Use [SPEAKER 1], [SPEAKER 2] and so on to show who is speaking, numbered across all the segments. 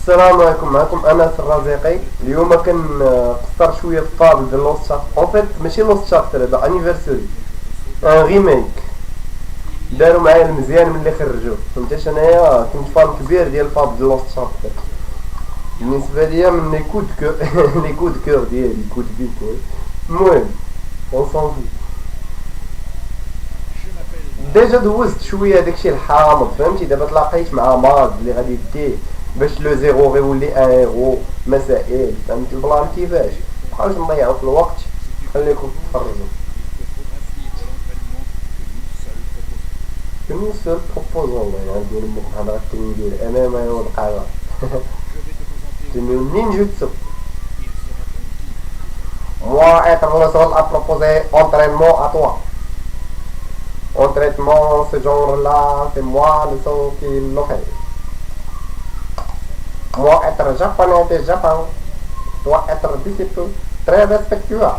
[SPEAKER 1] السلام عليكم. معكم انس الرازقي. اليوم كنقصر شويه في الفابل ديال لوست شابتر. اون فيت ماشي لوست شابتر، هذا انيفرساري ان ريميك. داروا معايا المزيان ملي خرجوه، فهمتيش؟ انايا كنت فان كبير ديال الفابل ديال لوست شابتر. بالنسبه ليا من لي كود كور لي كود كور ديالي كود بيك. المهم اون سون ديجا دوزت شويه داكشي الحامض، فهمتي؟ دابا تلاقيت مع ماز اللي غادي يديه باش لو زيرو غيولي ان ايرو. مسائل، فهمتي البلان كيفاش؟ مبقاوش نضيعو في الوقت، خليكم تتفرجوا. كنو سول بروبوزون يعني ندير لكم هضره التنين ديال امام والقاعده تنين نينجوتسو. Moi, être le seul à proposer entraînement à toi. Entraînement, ce genre-là, c'est moi le seul qui le fait. Moi, être japonais du Japon, doit être disciple très respectueux.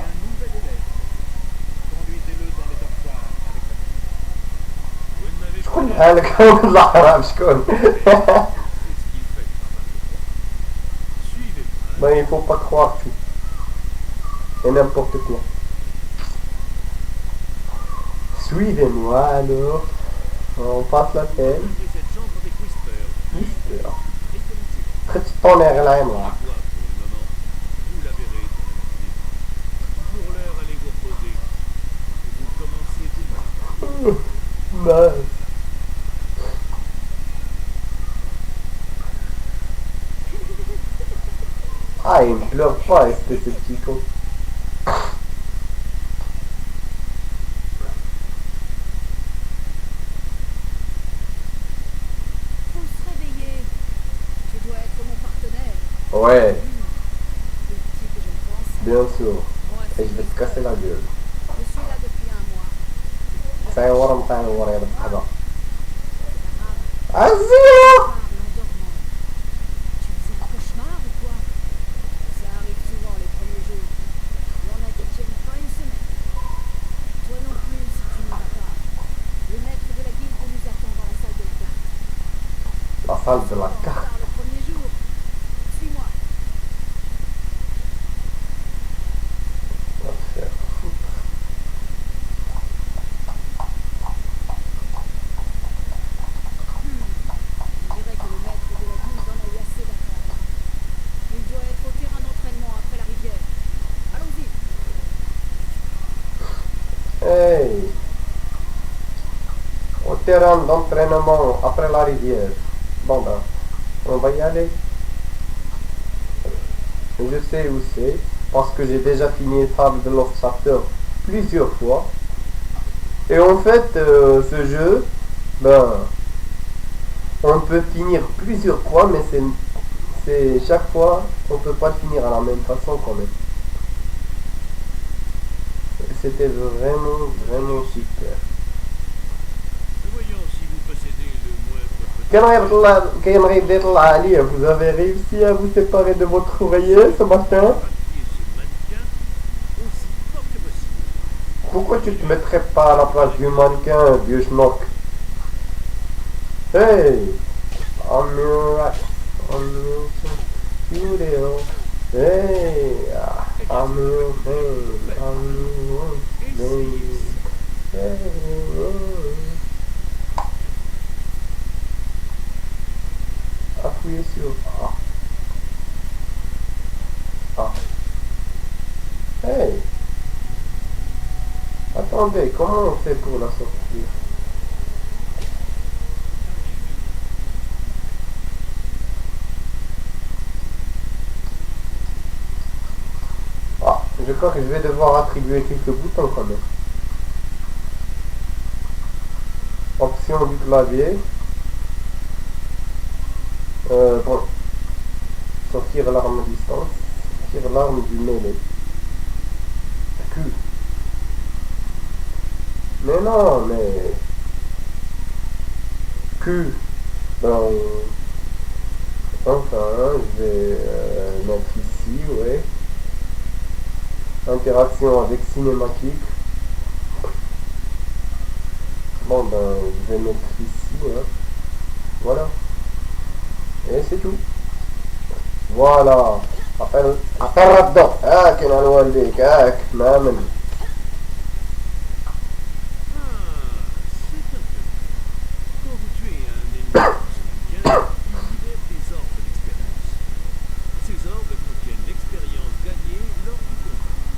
[SPEAKER 1] شكون بحالك؟ والله حرام شكون؟ Ben il faut pas croire tout et n'importe quoi. Suivez-moi alors, on passe la peine. Très tonnerre là et moi. Bah. Ah, il ne pleure pas, espèce de petit con. Ouais, bien sûr. Et je vais te casser la gueule. Ça y est, on va là. Azio! La salle de la carte. Hey, au terrain d'entraînement après la rivière. Bon ben, on va y aller. Je sais où c'est, parce que j'ai déjà fini Fable de Lost Chapter plusieurs fois. Et en fait, ce jeu, ben, on peut finir plusieurs fois, mais c'est chaque fois, on peut pas le finir à la même façon quand même. C'était vraiment super. Vous avez réussi à vous séparer de votre oreiller ce matin? Pourquoi tu te mettrais pas à la place du mannequin, vieux schnock? Hey! Hey! Appuyez sur A. A. Hey! Attendez, comment on fait pour la sortir? Ah, je crois que je vais devoir attribuer quelques boutons quand même. Option du clavier. Bon. Sortir l'arme à distance. Sortir l'arme du mêlée. Q. Mais non, mais... Q. Ben, enfin, je vais mettre ici, ouais. Interaction avec cinématique. Bon ben, je vais mettre ici, hein. Voilà. Et c'est tout. فوالا. عقل ردو هاك انا نوليك هاك مامن.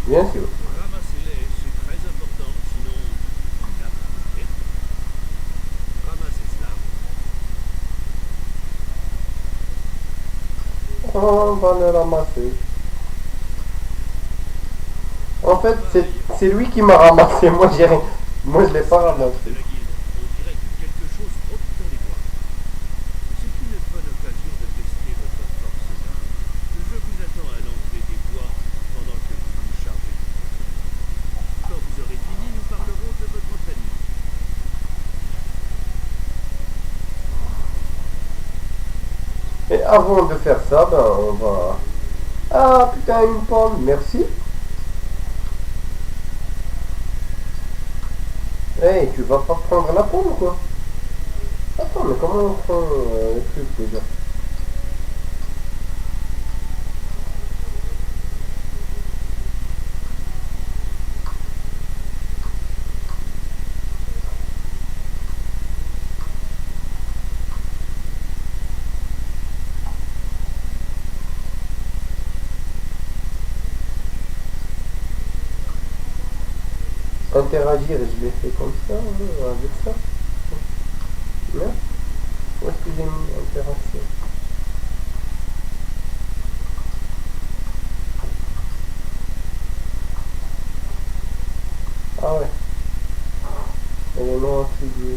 [SPEAKER 1] Bien sûr.
[SPEAKER 2] Ramassez-les, c'est très important, sinon il n'a pas de perte. Ramassez cela.
[SPEAKER 1] On va le ramasser. En fait, c'est lui qui m'a ramassé. Moi, j'ai rien. Moi, je l'ai pas
[SPEAKER 2] De
[SPEAKER 1] ramassé.
[SPEAKER 2] la guilde, on dirait que quelque chose trotte dans les bois. C'est une bonne occasion de tester votre force d'armes. Je vous attends à l'entrée des bois pendant que vous vous chargez du contrôle. Quand vous aurez fini, nous parlerons de votre entraînement.
[SPEAKER 1] Et avant de faire ça, ben, on va... Ah, putain, une pomme. Merci. Hey, tu vas pas prendre la pomme, quoi? Attends, mais comment on prend le truc, déjà? Interagir, je l'ai fait comme ça, avec ça. Là, où est-ce que j'ai mis interaction? Ah ouais, élément attribué.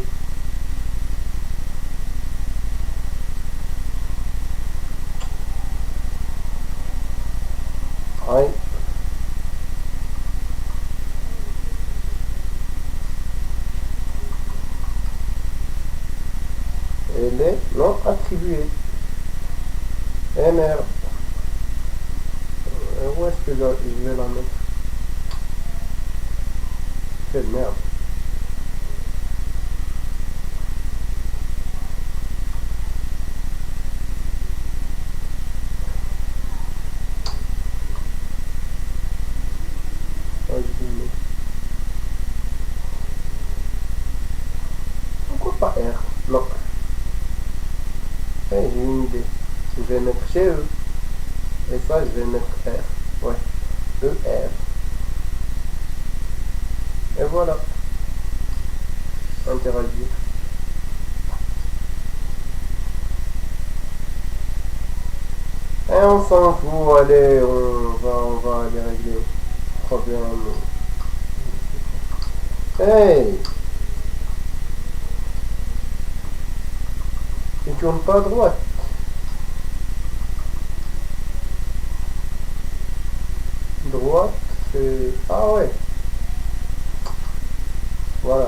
[SPEAKER 1] Ouais. Elle est non attribuée. Eh merde. Où est-ce que je vais la mettre? Quelle merde. Ah, je vais le mettre. Pourquoi pas R? Non. Eh, j'ai une idée. Je vais mettre chez eux. Et ça, je vais mettre R. Ouais. ER. Et voilà. Interagir. Et on s'en fout, allez, on va aller régler le problème. Hey! Tu tournes pas à droite. Droite, c'est... Ah ouais. Voilà,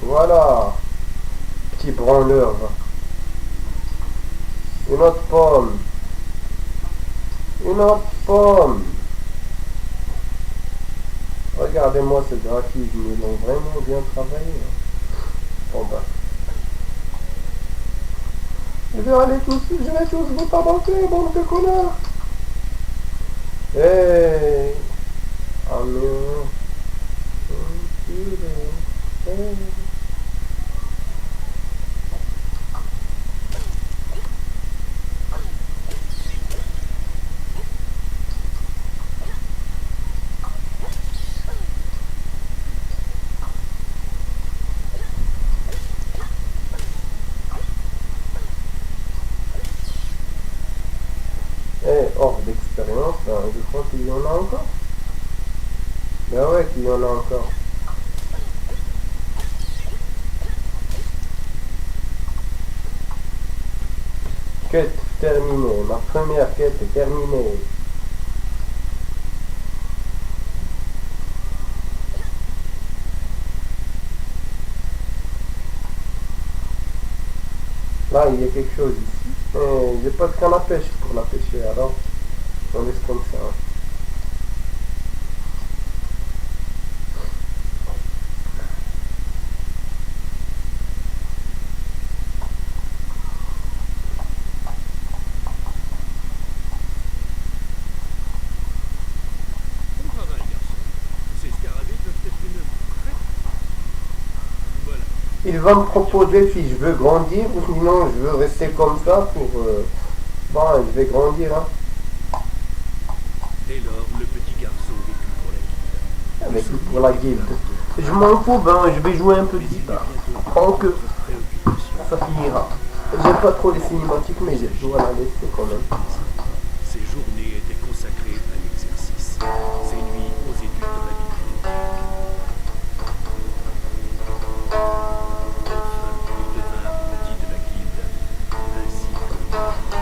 [SPEAKER 1] voilà. Petit branleur. Va. Une autre pomme. Une autre pomme. Regardez-moi ce graphisme, ils ont vraiment bien travaillé. Bon bah. Je vais tous vous tabasser, bande de connards. Hey. Ah non. Hey. Et hors d'expérience, ben, je crois qu'il y en a encore. Ben ouais, qu'il y en a encore. Quête terminée. Ma première quête est terminée. Là, il y a quelque chose ici. J'ai pas de canne à pêche pour la pêcher, alors on laisse comme ça. Il va me proposer si je veux grandir ou sinon je veux rester comme ça pour... Bon, je vais grandir, hein.
[SPEAKER 2] Dès lors, le petit garçon vécut pour la guilde.
[SPEAKER 1] Avec pour la guilde. Je m'en fous, ben je vais jouer un peu de guitare. Tant que ça finira. J'aime pas trop les cinématiques, mais je dois la laisser quand même.
[SPEAKER 2] Ses journées étaient consacrées à l'exercice. Ses nuits aux études dans la bibliothèque. Enfin, il devint apprenti de la guilde, ainsi que son véritable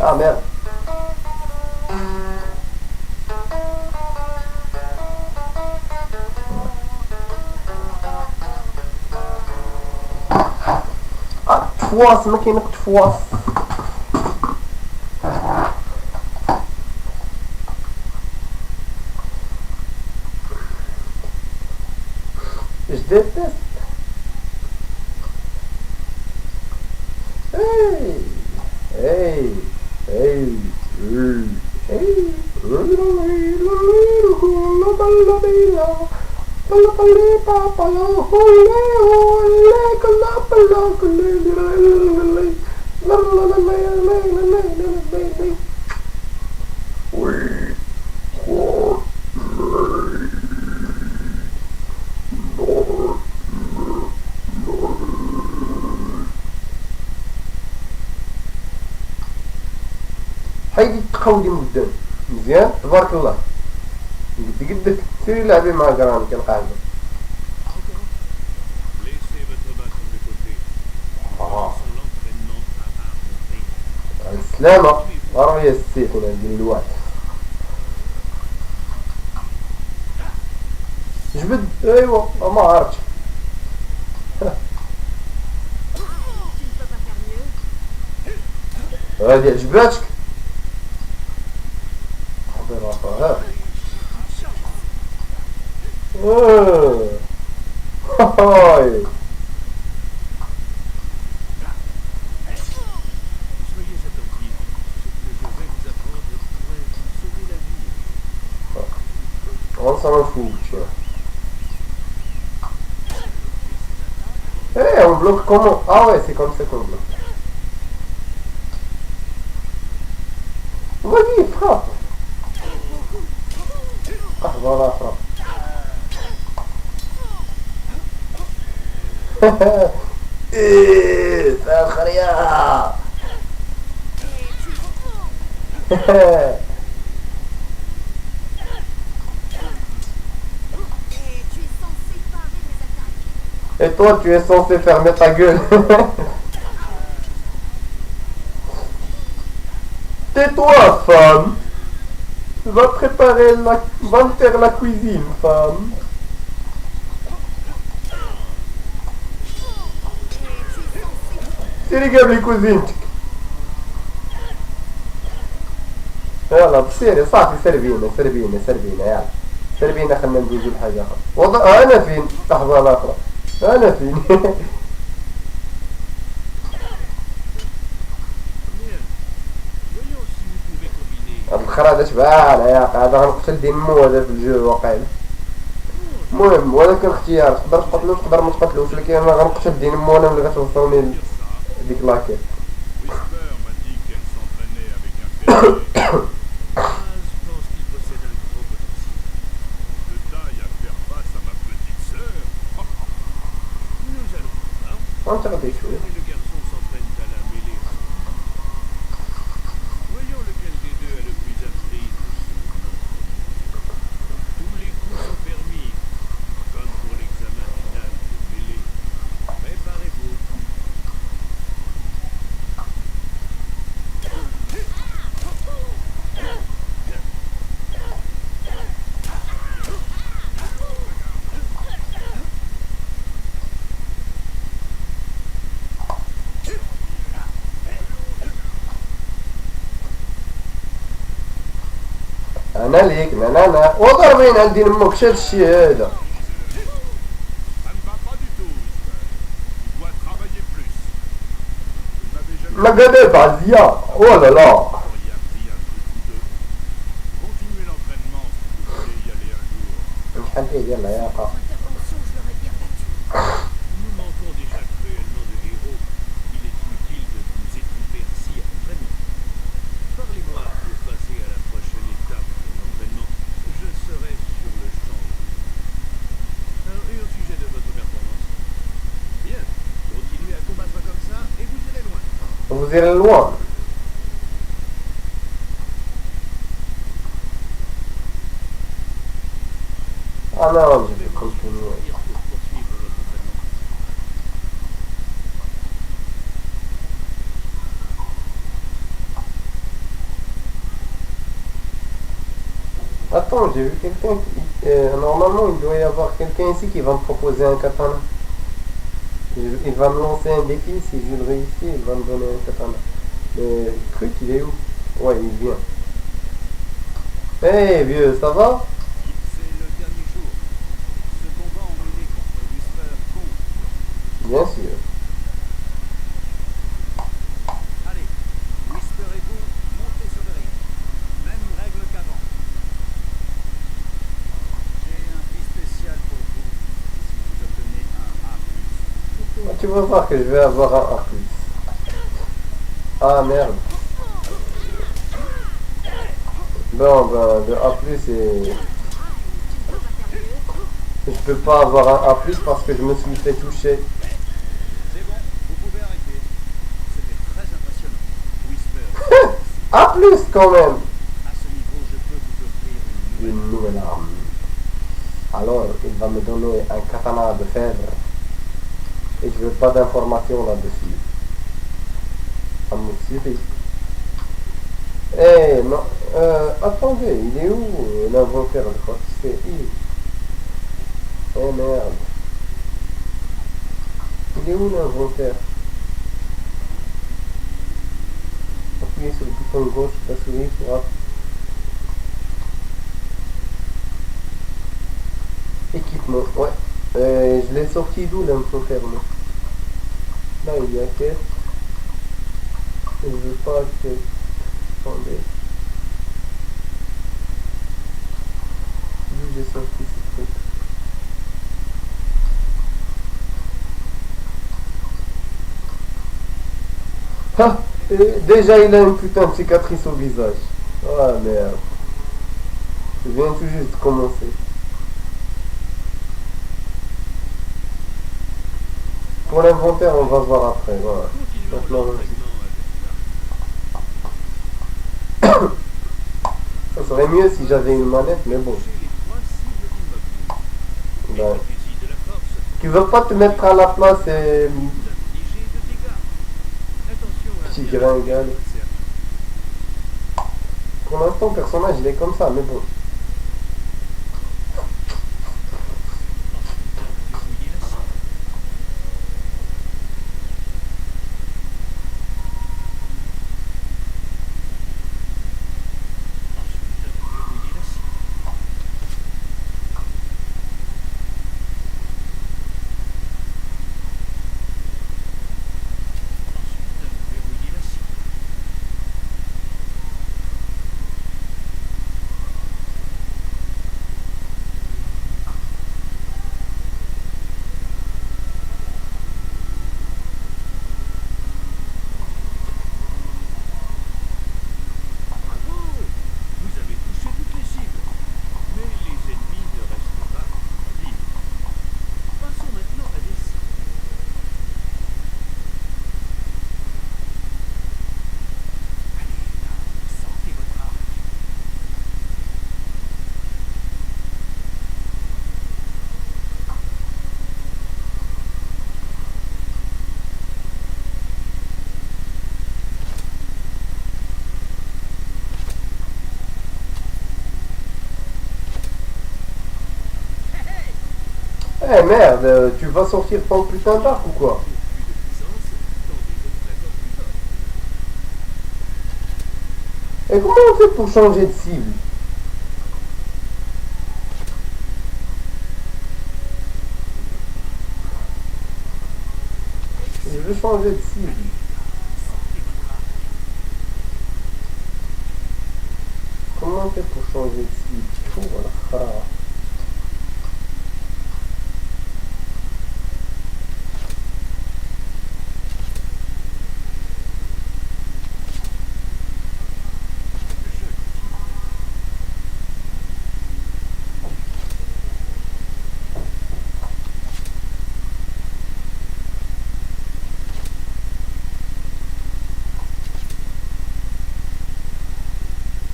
[SPEAKER 1] Ah merde. Ah, تفواص ما كاين تفواص. Je déteste. Hey, hey, hey, hey, هيدي تخودي مدان مزيان تبارك الله قد قدك سيري لعبي مع جرانك القاعدة.
[SPEAKER 2] Laissez votre maître de côté. Son entraînement à armes.
[SPEAKER 1] السلامة راه السيف هنا ديال الواحد. جبد ايوا ما عرفتش. هادي عجباتك حضر راسها هاي.
[SPEAKER 2] Soyez attentifs. Ce que je vais vous apprendre pourrait vous sauver la vie.
[SPEAKER 1] On s'en fout, tu vois. Eh, on bloque comment? Ah ouais, c'est comme ça qu'on bloque. Vas-y, frappe. Ah, voilà, frappe. Eh, ça خريا. Et toi, tu es censé fermer ta gueule. Tais-toi, femme. Va préparer la... Va me faire la cuisine, femme. سيري قبل لي كوزينتك. يلا بسيري صافي سربينا سربينا سربينا يلا سربينا خلنا ندوزو لحاجة أخرى. وضع أنا فين؟ لحظة الأخرى أنا فين؟ هاد الخرا تبع يا قاعدة غنقتل دين مو هذا في الجو واقيلا. المهم ولكن اختيار تقدر تقتلو تقدر ما تقتلوش ولكن انا غنقتل دين مو انا ملي غتوصلني ديك لاكيت.
[SPEAKER 2] Whisper m'a dit qu'elle s'entraînait avec un fermier. Je pense qu'il possède un gros potentiel. De taille à faire face à ma petite sœur. Nous allons voir.
[SPEAKER 1] وانت غادي شويه.
[SPEAKER 2] Et le garçon s'entraîne à la mêlée. Voyons lequel des deux a le plus appris de son entraînement. Tous les coups sont permis, comme pour l'examen final de mêlée. Préparez-vous.
[SPEAKER 1] انا ليك انا وضربين عندي نمك شاد الشي هذا.
[SPEAKER 2] Ça ne va pas du tout, Whisper. Tu dois travailler plus. Vous n'avez jamais
[SPEAKER 1] ما قدر بعزيا ولا لا.
[SPEAKER 2] auriez appris un truc ou deux. Continuez l'entraînement si vous voulez y aller un jour.
[SPEAKER 1] شحال فيه يلا يا قا.
[SPEAKER 3] Intervention, je l'aurais bien battu.
[SPEAKER 2] Nous manquons déjà cruellement de héros. Il est inutile de vous étouffer ainsi à l'entraînement. Parlez-moi pour passer à la prochaine étape de l'entraînement. Je serai sur le champ. Alors, et au sujet de votre performance? Bien. Continuez à combattre comme ça et vous irez loin.
[SPEAKER 1] Vous irez loin. Ah non, je vais continuer.
[SPEAKER 2] Pour poursuivre votre entraînement.
[SPEAKER 1] Attends, j'ai vu quelqu'un qui... normalement, il doit y avoir quelqu'un ici qui va me proposer un katana. Il va me lancer un défi, si je le réussis, il va me donner un katana. Le truc, il est où? Ouais, il vient. Hey vieux, ça va?
[SPEAKER 2] C'est le dernier jour. Ce combat en mêlée contre Whisper compte.
[SPEAKER 1] Bien sûr.
[SPEAKER 2] Allez, Whisper et vous, montez sur le ring. Même règle qu'avant. J'ai un prix spécial pour vous si vous obtenez un A+.
[SPEAKER 1] Tu vas voir que je vais avoir un A+. Ah merde. Bon, ben, le A+, et... je peux pas avoir un A+, parce que je me suis fait toucher.
[SPEAKER 2] C'est bon, vous pouvez arrêter. C'était très impressionnant. Whisper,
[SPEAKER 1] A+, quand même.
[SPEAKER 2] à ce niveau, je peux vous offrir une nouvelle.
[SPEAKER 1] Une nouvelle arme. Alors, il va me donner un katana de fer. Et je veux pas d'informations là-dessus. Ça me suffit. Eh, non. Attendez, il est où l'inventaire de quoi c'est il. Eh merde. Il est où l'inventaire? Appuyez sur le bouton gauche de la souris pour... Équipement, ouais. Je l'ai sorti d'où l'inventaire, moi? Là, il y a quête. Je veux pas que... Attendez. D'où j'ai sorti ce truc? Ah, déjà il a une putain de cicatrice au visage. Ah merde. Je viens tout juste de commencer. Pour l'inventaire, on va voir après. Voilà.
[SPEAKER 2] Continuons
[SPEAKER 1] Maintenant,
[SPEAKER 2] l'entraînement avec ça.
[SPEAKER 1] ça serait mieux si j'avais une manette, mais bon.
[SPEAKER 2] Touchez les trois cibles immobiles.
[SPEAKER 1] Ben,
[SPEAKER 2] Profitez de la force.
[SPEAKER 1] tu veux pas te mettre à la place et...
[SPEAKER 2] Vous infligez de dégâts. Attention à
[SPEAKER 1] Petit
[SPEAKER 2] bien
[SPEAKER 1] gringal.
[SPEAKER 2] votre cercle.
[SPEAKER 1] Pour l'instant, le personnage, il est comme ça, mais bon.
[SPEAKER 2] Verrouillez la cible. Ensuite, verrouillez la cible. Ensuite, verrouillez la cible. Bravo! Vous avez touché toutes les cibles. Mais les ennemis ne restent pas immobiles. Passons maintenant à des cibles. Allez, là, sortez votre arc.
[SPEAKER 1] Eh merde, tu vas sortir ton putain d'arc ou quoi?
[SPEAKER 2] Pour plus de puissance, tendez votre accord plus fort.
[SPEAKER 1] Et comment on fait pour changer de cible? je veux changer de cible. Comment on fait pour changer de cible? Oh, voilà.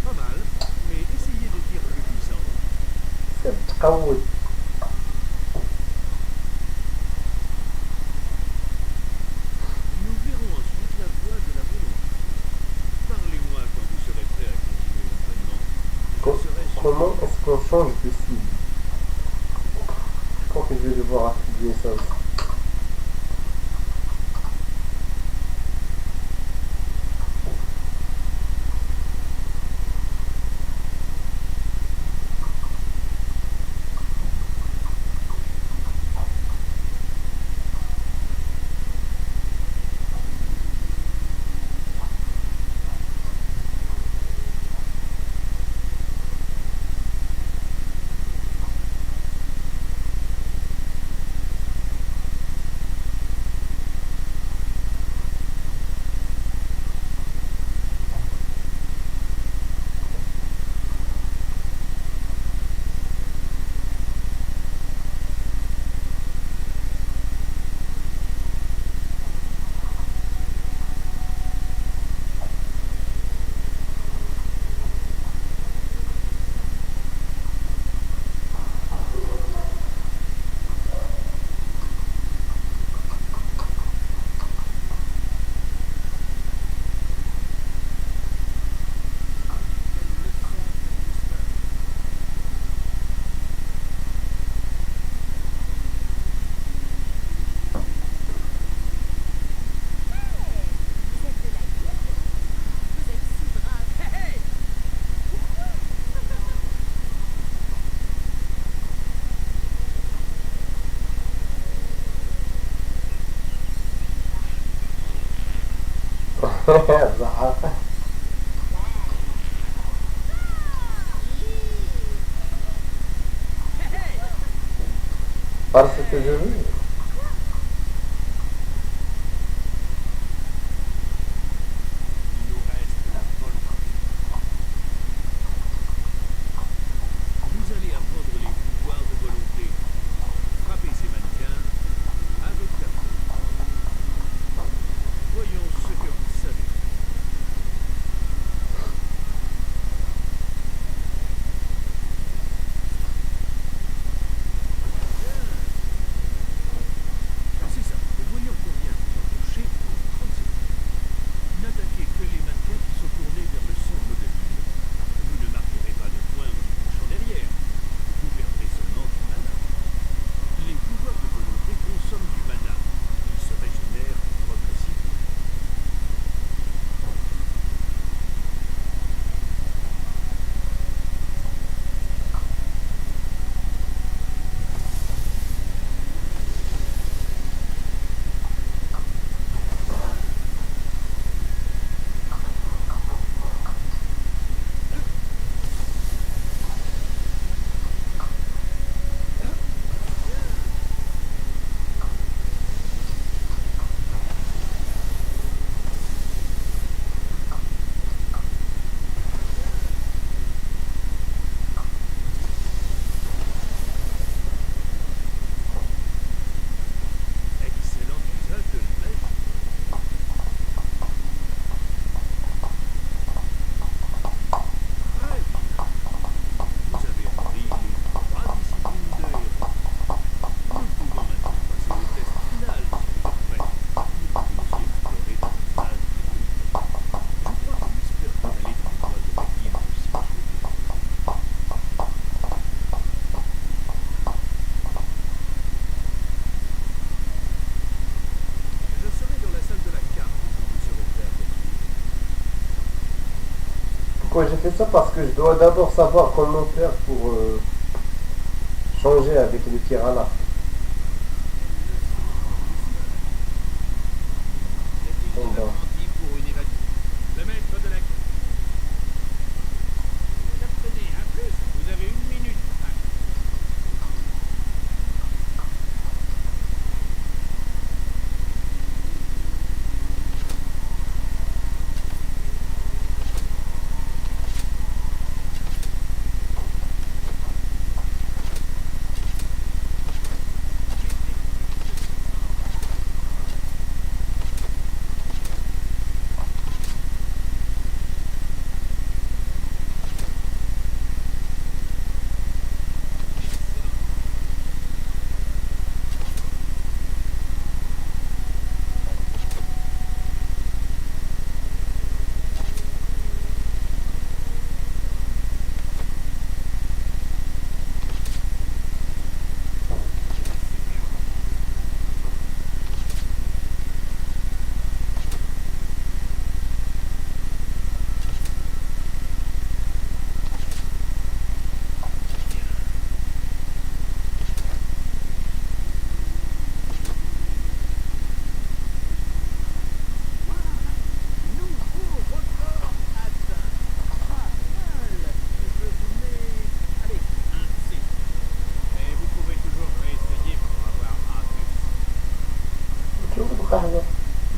[SPEAKER 2] Pas mal, mais essayez de tirs plus puissants.
[SPEAKER 1] بتقود.
[SPEAKER 2] Nous verrons ensuite la voie de la volonté. Parlez-moi quand vous serez prêt à continuer l'entraînement. Je serai sur...
[SPEAKER 1] Comment est-ce qu'on change de cible? Je crois que je vais devoir attribuer ça aussi.
[SPEAKER 3] Vous êtes de la guilde? Vous êtes si brave. Hey!
[SPEAKER 1] زعاقة. Parce que je veux.
[SPEAKER 2] Il nous reste la volonté. Vous allez apprendre les pouvoirs de volonté. Frappez ces mannequins avec la peau. Voyons ce que vous savez. C'est ça. Et voyons combien vous en touchez en 30 secondes. N'attaquez que les mannequins qui sont tournés vers le centre de l'île. Vous ne marquerez pas de points en y touchant derrière. Vous perdrez seulement du mana. Les pouvoirs de volonté consomment du mana. Ils se régénèrent progressivement. Excellent usage de la flèche. Très bien. Vous avez appris les 3 disciplines de héros. Nous pouvons maintenant passer au test final si vous êtes prêts. Nous pouvons aussi explorer davantage les ruines. Je crois que Whisper peut aller dans les bois de la guilde si vous souhaitez. Je serai dans la salle de la carte quand vous serez prêts à poursuivre.
[SPEAKER 1] Pourquoi j'ai fait ça? Parce que je dois d'abord savoir comment faire pour changer avec le tir à l'arc. Alors,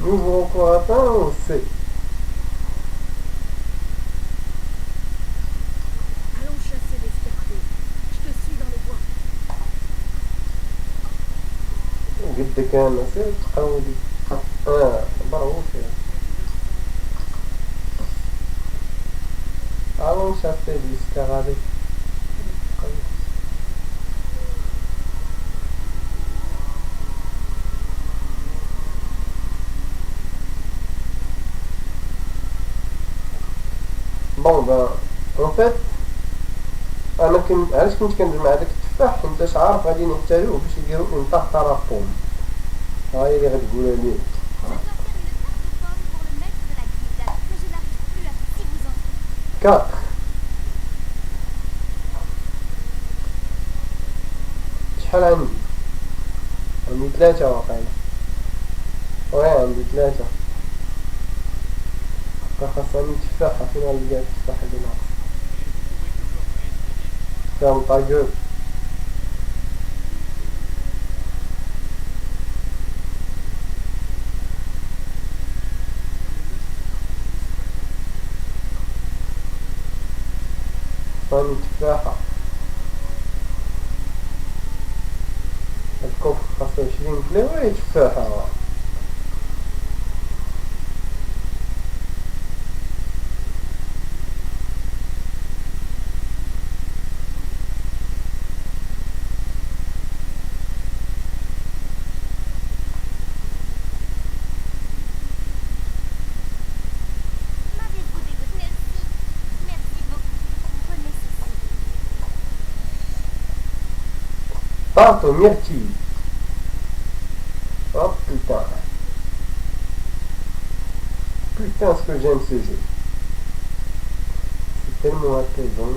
[SPEAKER 1] nouveau encore atteint, on sait.
[SPEAKER 3] Allons chasser les scarabées. Je te suis dans les bois.
[SPEAKER 1] قد كان نصير تقودي بروحي. Allons chasser les scarabées. Bon ben, en fait انا كنت علاش كنت كندير هذاك التفاح حيت عارف غادي نحتاجوه باش يديروا انطاق تراكم. ها هي اللي غتقولها لي.
[SPEAKER 3] Je dois faire une tarte de pomme pour le maître de la guilde, que je n'arrive plus à s'y vous entrer.
[SPEAKER 1] 4 شحال عندي 3 واقيلا. وي عندي 3. بقى خاصني تفاحة. فين غنلقى التفاحة اللي ناقصة؟ فيها طاقوب. خاصني تفاحة. الكوف خاصو 20 كيلو. وي تفاحة.
[SPEAKER 3] M'avez-vous dégoûté? Merci beaucoup. Prenez ceci.
[SPEAKER 1] Tarte aux myrtilles. Oh putain. Putain ce que j'aime ce jeu. C'est tellement apaisant.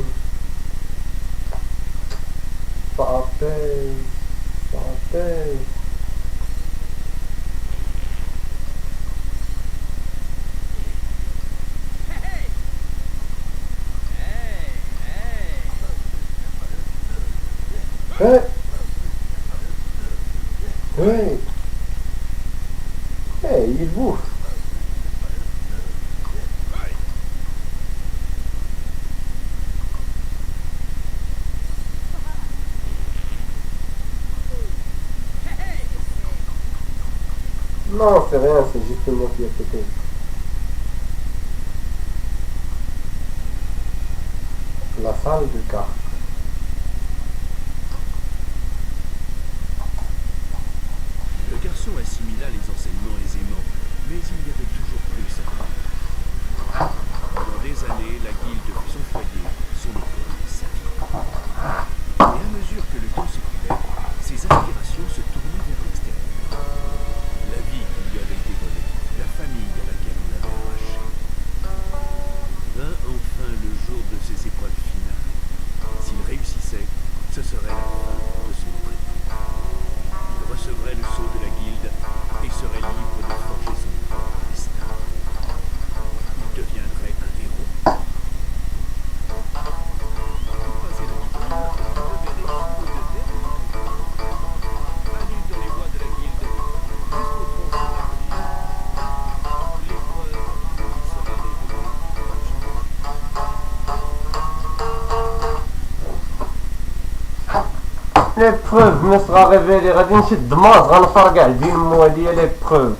[SPEAKER 1] Ça apaise. Ça apaise. Hey. Ouais. Hey, il bouffe. Non, c'est rien, c'est juste moi qui ai pété. La salle de cartes.
[SPEAKER 2] Le garçon assimila les enseignements aisément, mais il y avait toujours plus à faire. Pendant des années, la guilde fut son foyer, son école, sa vie. Et à mesure que le temps s'écoulait, ses aspirations se tournaient vers l'extérieur. La vie qui lui avait été volée, la famille à laquelle on l'avait arrachée. Vint enfin le jour de ses épreuves finales. S'il réussissait, ce serait la fin de son traitement. Il recevrait le sceau de la guilde et serait libre de forger son propre destin. Il deviendrait un héros. Pour passer le diplôme, il devait réussir le dernier concours. Allez dans les voies de la guilde, jusqu'au tronc de la colline. L'épreuve lui sera révélée prochainement.
[SPEAKER 1] L'épreuve me sera révélée. غادي نشد ماز غنفرقع دين مو هادي ليبروف.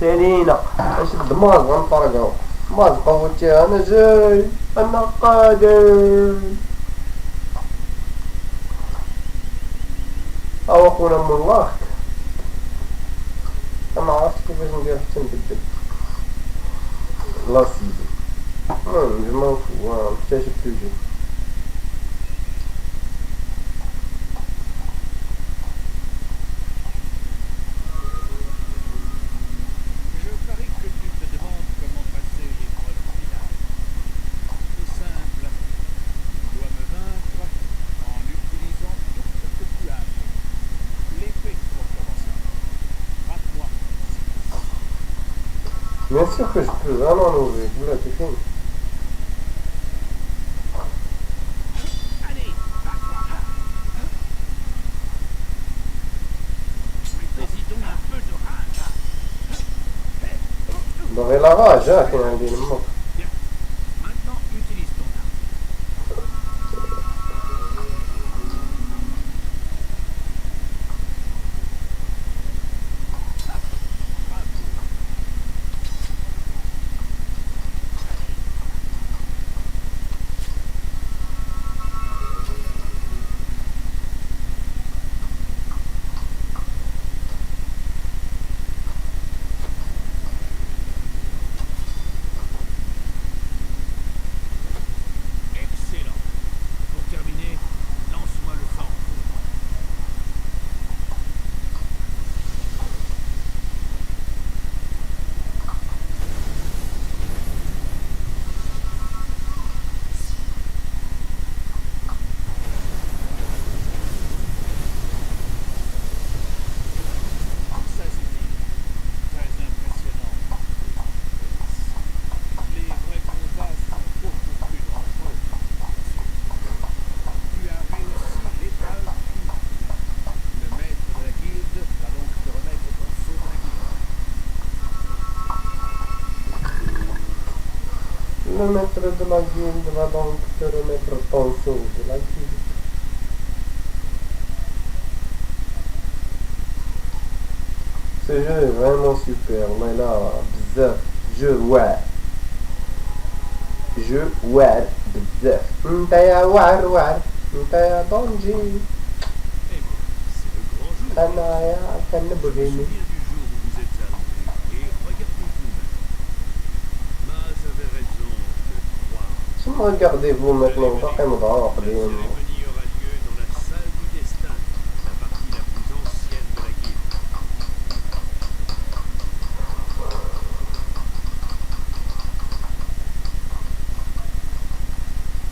[SPEAKER 1] سالينا نشد ماز غنفرقعو. ماز قوتي انا جاي. انا قادر. او اخونا مولاك. انا عرفت كيفاش ندير حتى نبدل. لا سيدي. جو m'en fous, نكتشف في الجو.
[SPEAKER 2] Je parie que tu te demandes comment passer l'épreuve finale. C'est simple. Tu dois me vaincre en utilisant tout ce que tu as appris. L'épée pour commencer. Frappe-moi.
[SPEAKER 1] Bien sûr que je peux. Ah non, non, là, c'est fini.
[SPEAKER 2] Allez, bats-toi. Fais-y donc un peu de rage.
[SPEAKER 1] Mais la rage, hein, quand on dit le mot.
[SPEAKER 2] Bien. Maintenant, utilise ton arme. Excellent. Pour terminer, lance-moi le sang. Ça suffit. Très impressionnant. Les vrais combats sont beaucoup plus dangereux. Tu as réussi l'épreuve du Le maître de la guilde va donc te remettre ton sceau de la guilde.
[SPEAKER 1] Le maître de la guilde va donc te remettre ton sceau de la guilde. Ce jeu est vraiment super, mais là, bzaf, jeu ouais. Jeu ouais, bzaf. Ntaya war war, ntaya donji,
[SPEAKER 2] Eh bien, c'est le grand jour.
[SPEAKER 1] anaya
[SPEAKER 2] Je me
[SPEAKER 1] kanabugini.
[SPEAKER 2] souviens du jour où vous êtes arrivés, et regardez-vous maintenant. Maz avait raison de croire.
[SPEAKER 1] Si me regardez-vous maintenant, باقي مضاوق
[SPEAKER 2] La
[SPEAKER 1] ليا.
[SPEAKER 2] cérémonie aura lieu dans la salle du destin, la partie la plus ancienne de la guilde.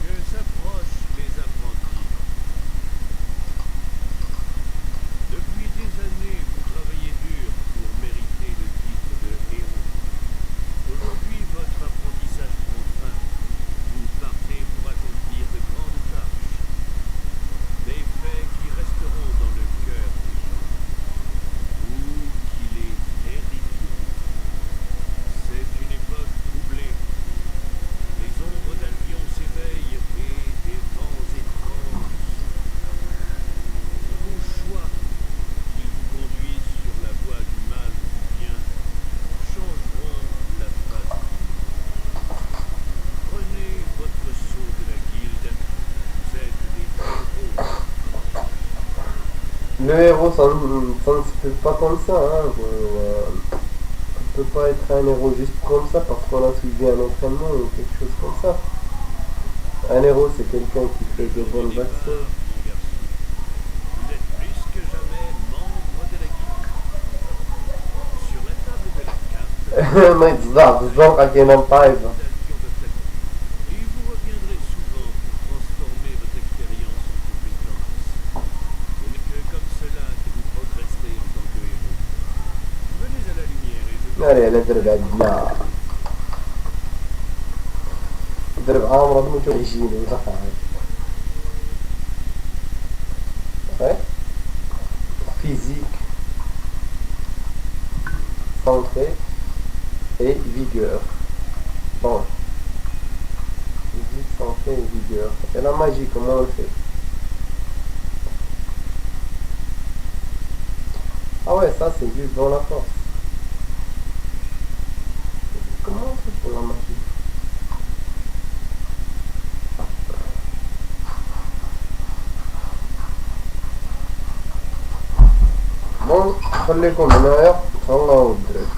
[SPEAKER 2] Que s'approchent les apprentis. Depuis des années, vous travaillez dur pour mériter le titre de héros. Aujourd'hui, votre apprentissage prend fin. Vous partez pour accomplir de grandes tâches. Des faits qui resteront dans le cœur des gens. Ou qui les terrifient. C'est une époque troublée. Les ombres d'Albion s'éveillent et des vents étranges. Vos choix, qu'ils vous conduisent sur la voie du mal ou du bien, changeront la face du monde. Prenez votre sceau de la guilde. Vous êtes des héros.
[SPEAKER 1] Le héros, ça ne se fait pas comme ça. Hein. On peut pas être un héros juste comme ça parce qu'on a suivi un entraînement ou quelque chose comme ça. Un héros, c'est quelqu'un qui fait de bonnes actions.
[SPEAKER 2] Mon garçon, vous êtes plus que jamais membre de la guilde. Sur la table de la carte,
[SPEAKER 1] ما يتصدع بالزنقة كاينة مطايبة.
[SPEAKER 2] d'Albion de Flacon. Et vous reviendrez souvent pour transformer votre expérience en compétence. Ce n'est que comme cela que vous progresserez en tant que héros. Venez à la lumière et je vous
[SPEAKER 1] ناري على درب عندنا درب عامرة موتو يجيني وصفعي. Ouais. Physique, santé et vigueur. Bon. Physique, santé et vigueur. Et la magie, comment on le fait? Ah ouais, ça c'est juste dans la force. Comment on fait pour la magie? Bon, خليكم هنايا، تهلاو الدراري.